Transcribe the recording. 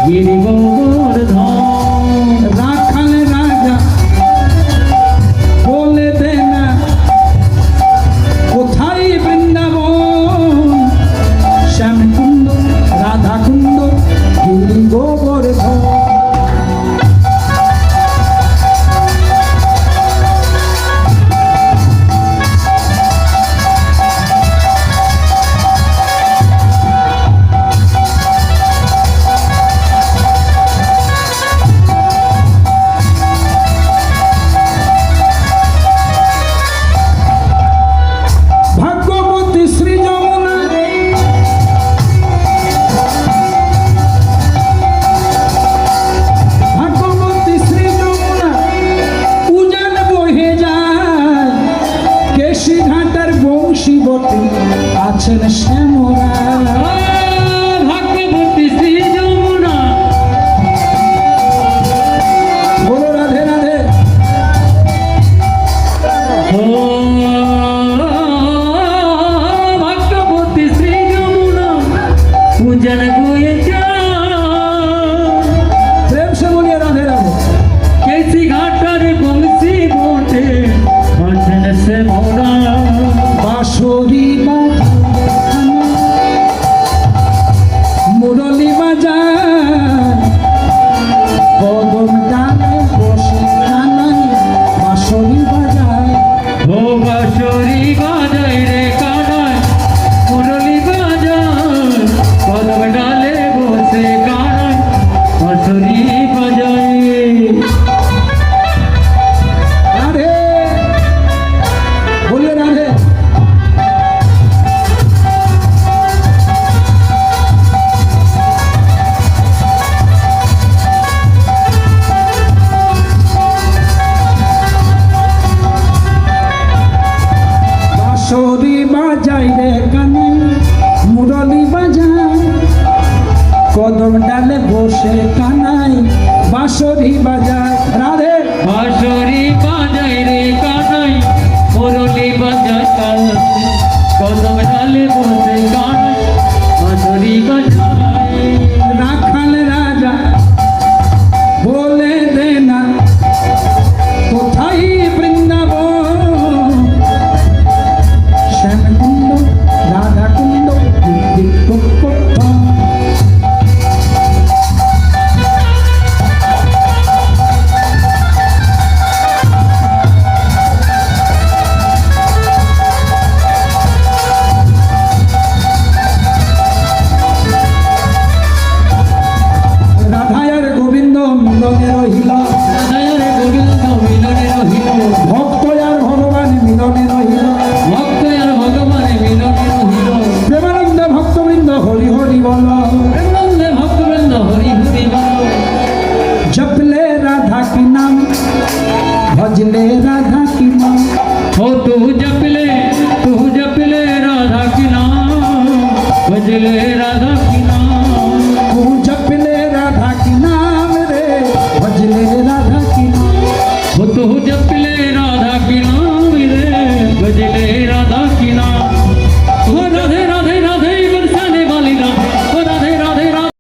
গিরি গোবর্ধন রাখাল রাজা বলে দে না কোথায় বৃন্দাবন শ্যামকুণ্ড রাধাকুণ্ড গিরি গোবর্ধন আছেন শ্যামরা ভাগ্যবতী শ্রী যমুনা বলো রাধে রাধে ভাগ্যবতী শ্রী যমুনা পূজন গুয়ে প্রেম সে বলিয়ে রাধে রাধে কেসি ঘাটার বংশী গোটে আছেন সে মোরা বাঁশরি মুরলি বাজার কদম ডালে বসে কানাই বাঁশরি বাজার ও বাঁশরি বাজায় রে কানাই মুরলি বাজায় কদম ডালে বসে কানাই বাঁশরি বাজায় রাধে বলিয়ে রাধে বাঁশরি বাজাই রে কানাই মুরলি বাজাই কদম ডালে বসে কানাই বাঁশরি বাজায় রাধে বাঁশরি বাজায় রে কানাই মুরলি বাজায় কদম ডালে বসে কানাই বাঁশরি বাজায়